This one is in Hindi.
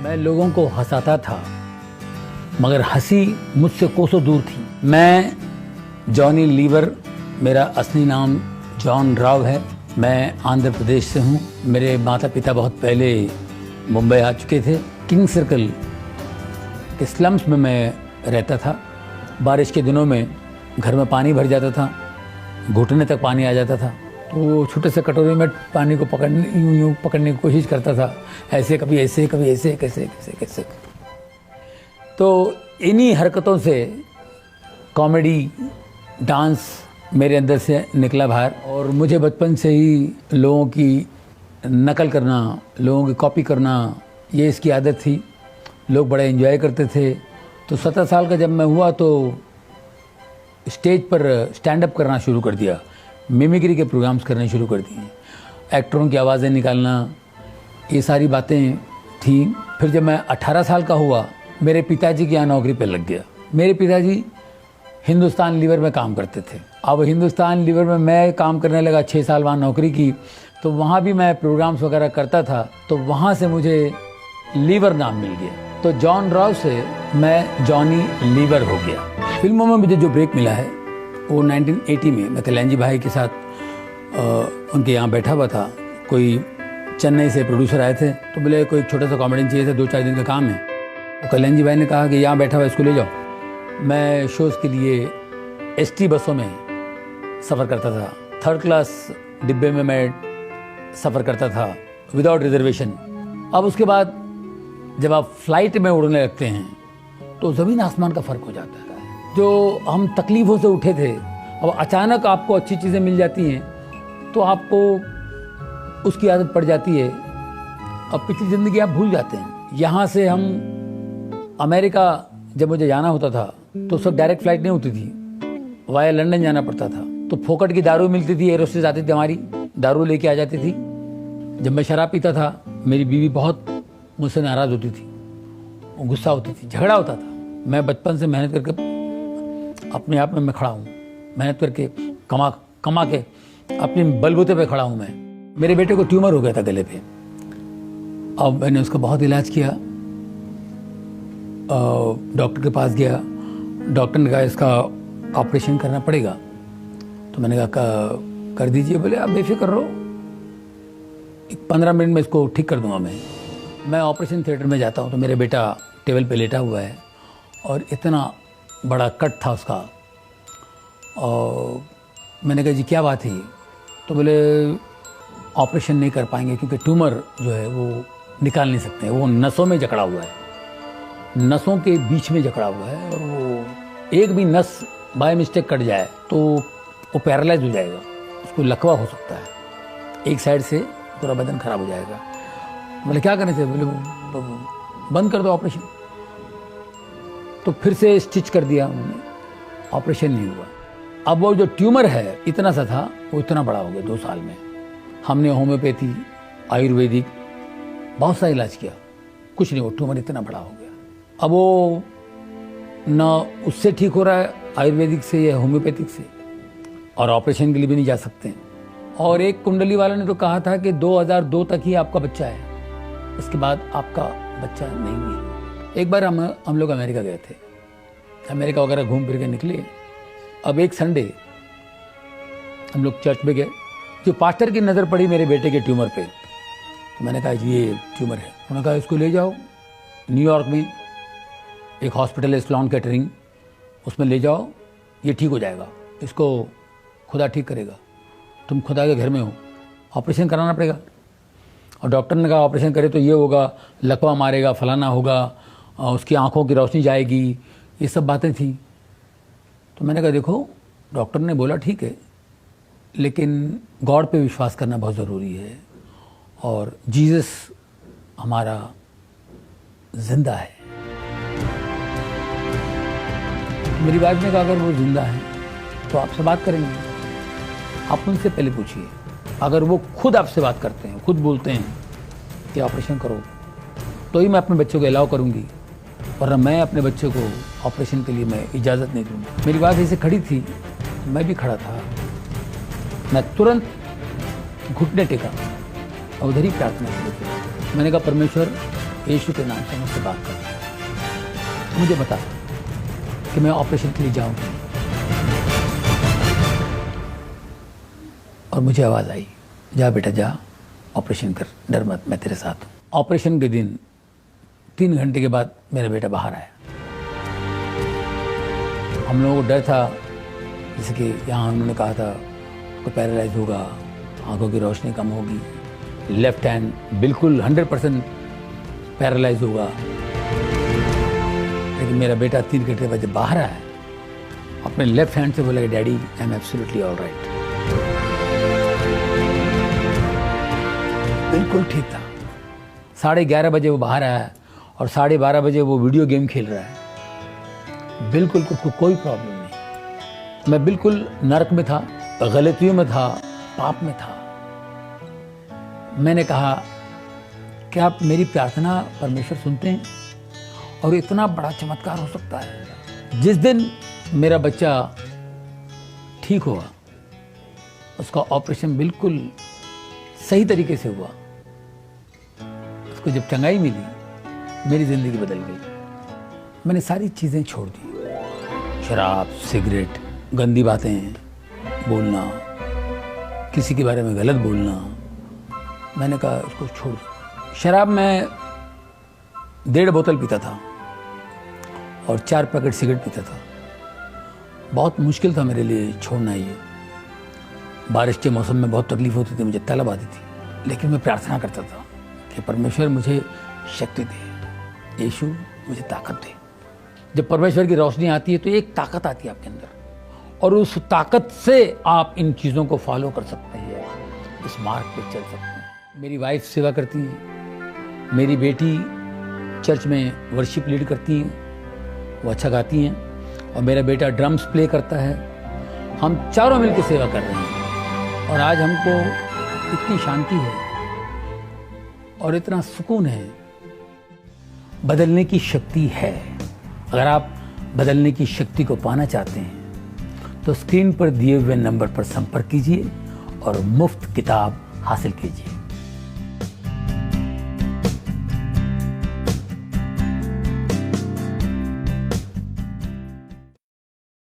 मैं लोगों को हंसाता था मगर हंसी मुझसे कोसों दूर थी। मैं जॉनी लीवर, मेरा असली नाम जॉन राव है। मैं आंध्र प्रदेश से हूँ। मेरे माता पिता बहुत पहले मुंबई आ चुके थे। किंग सर्कल के स्लम्स में मैं रहता था। बारिश के दिनों में घर में पानी भर जाता था, घुटने तक पानी आ जाता था। तो छोटे से कटोरे में पानी को यूं पकड़ने की कोशिश करता था, ऐसे कभी ऐसे कभी ऐसे कैसे कैसे कैसे। तो इन्हीं हरकतों से कॉमेडी डांस मेरे अंदर से निकला बाहर। और मुझे बचपन से ही लोगों की नकल करना, लोगों की कॉपी करना, ये इसकी आदत थी। लोग बड़ा एंजॉय करते थे। तो 17 साल का जब मैं हुआ तो स्टेज पर स्टैंड अप करना शुरू कर दिया, मिमिक्री के प्रोग्राम्स करने शुरू कर दिए, एक्टरों की आवाज़ें निकालना, ये सारी बातें थी। फिर जब मैं 18 साल का हुआ, मेरे पिताजी की यहाँ नौकरी पर लग गया। मेरे पिताजी हिंदुस्तान लीवर में काम करते थे। अब हिंदुस्तान लीवर में मैं काम करने लगा, 6 साल वहाँ नौकरी की। तो वहाँ भी मैं प्रोग्राम्स वगैरह करता था। तो वहाँ से मुझे लीवर नाम मिल गया। तो जॉन राव से मैं जॉनी लीवर हो गया। फिल्मों में मुझे जो ब्रेक मिला है वो 1980 में मैं कल्याण जी भाई के साथ उनके यहाँ बैठा हुआ था। कोई चेन्नई से प्रोड्यूसर आए थे, तो बोले कोई छोटा सा कॉमेडियन चाहिए था, 2-4 दिन का काम है। तो कल्याण जी भाई ने कहा कि यहाँ बैठा हुआ इसको ले जाओ। मैं शोज़ के लिए ST बसों में सफ़र करता था। 3rd क्लास डिब्बे में मैं सफ़र करता था विदाउट रिजर्वेशन। अब उसके बाद जब आप फ्लाइट में उड़ने लगते हैं तो ज़मीन आसमान का फ़र्क हो जाता है। जो हम तकलीफ़ों से उठे थे, अब अचानक आपको अच्छी चीज़ें मिल जाती हैं तो आपको उसकी आदत पड़ जाती है। अब पिछली ज़िंदगी आप भूल जाते हैं। यहाँ से हम अमेरिका जब मुझे जाना होता था तो उस वक्त डायरेक्ट फ़्लाइट नहीं होती थी, वाया लंदन जाना पड़ता था। तो फोकट की दारू मिलती थी, एरोस्टेज आती थी, हमारी दारू लेके आ जाती थी। जब मैं शराब पीता था, मेरी बीवी बहुत मुझसे नाराज़ होती थी, वो गुस्सा होती थी, झगड़ा होता था। मैं बचपन से मेहनत करके अपने आप में मैं खड़ा हूँ, मेहनत करके कमा के अपने बलबूते पे खड़ा हूँ मैं। मेरे बेटे को ट्यूमर हो गया था गले पे। अब मैंने उसका बहुत इलाज किया, डॉक्टर के पास गया। डॉक्टर ने कहा इसका ऑपरेशन करना पड़ेगा। तो मैंने कहा कर दीजिए। बोले आप बेफिक्र रहो, 15 मिनट में इसको ठीक कर दूंगा मैं ऑपरेशन थिएटर में जाता हूँ तो मेरा बेटा टेबल पे लेटा हुआ है और इतना बड़ा कट था उसका। और मैंने कहा जी क्या बात है? तो बोले ऑपरेशन नहीं कर पाएंगे क्योंकि ट्यूमर जो है वो निकाल नहीं सकते हैं, वो नसों में जकड़ा हुआ है, नसों के बीच में जकड़ा हुआ है। और वो एक भी नस बाय मिस्टेक कट जाए तो वो पैरालाइज हो जाएगा, उसको लकवा हो सकता है, एक साइड से पूरा बदन खराब हो जाएगा। बोले क्या करने थे? बोले बंद कर दो ऑपरेशन। तो फिर से स्टिच कर दिया उन्होंने, ऑपरेशन नहीं हुआ। अब वो जो ट्यूमर है इतना सा था, वो इतना बड़ा हो गया 2 साल में। हमने होम्योपैथी, आयुर्वेदिक बहुत सा इलाज किया, कुछ नहीं, वो ट्यूमर इतना बड़ा हो गया। अब वो ना उससे ठीक हो रहा है आयुर्वेदिक से या होम्योपैथिक से, और ऑपरेशन के लिए भी नहीं जा सकते। और एक कुंडली वाला ने तो कहा था कि 2002 तक ही आपका बच्चा है, इसके बाद आपका बच्चा नहीं है। एक बार हम लोग अमेरिका गए थे, अमेरिका वगैरह घूम फिर के निकले। अब एक संडे हम लोग चर्च में गए, जो पास्टर की नज़र पड़ी मेरे बेटे के ट्यूमर पे। तो मैंने कहा जी ये ट्यूमर है। उन्होंने कहा इसको ले जाओ न्यूयॉर्क में एक हॉस्पिटल है स्लॉन कैटरिंग, उसमें ले जाओ, ये ठीक हो जाएगा, इसको खुदा ठीक करेगा, तुम खुदा के घर में हो, ऑपरेशन कराना पड़ेगा। और डॉक्टर ने कहा ऑपरेशन करे तो ये होगा, लकवा मारेगा, फलाना होगा, उसकी आंखों की रोशनी जाएगी, ये सब बातें थी। तो मैंने कहा देखो डॉक्टर ने बोला ठीक है, लेकिन गॉड पे विश्वास करना बहुत ज़रूरी है, और जीसस हमारा जिंदा है। मेरी वाइफ ने कहा अगर वो जिंदा है तो आपसे बात करेंगे, आप उनसे पहले पूछिए। अगर वो खुद आपसे बात करते हैं, खुद बोलते हैं कि ऑपरेशन करो, तो ही मैं अपने बच्चे को अलाउ करूँगी, वरना मैं अपने बच्चे को ऑपरेशन के लिए मैं इजाज़त नहीं दूँगी। मेरी वाइफ ऐसे खड़ी थी, मैं भी खड़ा था, मैं तुरंत घुटने टेका और उधर ही प्रार्थना शुरू की। मैंने कहा परमेश्वर यीशु के नाम से मुझसे बात कर, मुझे बता कि मैं ऑपरेशन के लिए जाऊँ। और मुझे आवाज़ आई, जा बेटा जा, ऑपरेशन कर, डर मत, मैं तेरे साथ हूँ। ऑपरेशन के दिन 3 घंटे के बाद मेरा बेटा बाहर आया। हम लोगों को डर था, जैसे कि यहाँ उन्होंने कहा था उसको पैरालाइज होगा, आंखों की रोशनी कम होगी, लेफ्ट हैंड बिल्कुल 100% पैरालाइज होगा। लेकिन मेरा बेटा 3 घंटे बाद जब बाहर आया, अपने लेफ्ट हैंड से बोला कि daddy I am absolutely all right. बिल्कुल ठीक था। 11:30 बजे वो बाहर आया और 12:30 बजे वो वीडियो गेम खेल रहा है। बिल्कुल कोई प्रॉब्लम नहीं। मैं बिल्कुल नरक में था, गलतियों में था, पाप में था। मैंने कहा कि आप मेरी प्रार्थना परमेश्वर सुनते हैं और इतना बड़ा चमत्कार हो सकता है। जिस दिन मेरा बच्चा ठीक हुआ, उसका ऑपरेशन बिल्कुल सही तरीके से हुआ, उसको जब चंगाई मिली, मेरी ज़िंदगी बदल गई। मैंने सारी चीज़ें छोड़ दी, शराब, सिगरेट, गंदी बातें बोलना, किसी के बारे में गलत बोलना। मैंने कहा उसको छोड़। शराब मैं 1.5 बोतल पीता था और 4 पैकेट सिगरेट पीता था। बहुत मुश्किल था मेरे लिए छोड़ना ये। बारिश के मौसम में बहुत तकलीफ होती थी, मुझे तलब आती थी, लेकिन मैं प्रार्थना करता था कि परमेश्वर मुझे शक्ति दे, यीशु मुझे ताकत दे। जब परमेश्वर की रोशनी आती है तो एक ताकत आती है आपके अंदर, और उस ताकत से आप इन चीज़ों को फॉलो कर सकते हैं, इस मार्ग पे चल सकते हैं। मेरी वाइफ सेवा करती है, मेरी बेटी चर्च में वर्शिप लीड करती हैं, वो अच्छा गाती हैं, और मेरा बेटा ड्रम्स प्ले करता है। हम चारों मिलकर सेवा कर रहे हैं और आज हमको इतनी शांति है और इतना सुकून है। बदलने की शक्ति है। अगर आप बदलने की शक्ति को पाना चाहते हैं तो स्क्रीन पर दिए हुए नंबर पर संपर्क कीजिए और मुफ्त किताब हासिल कीजिए।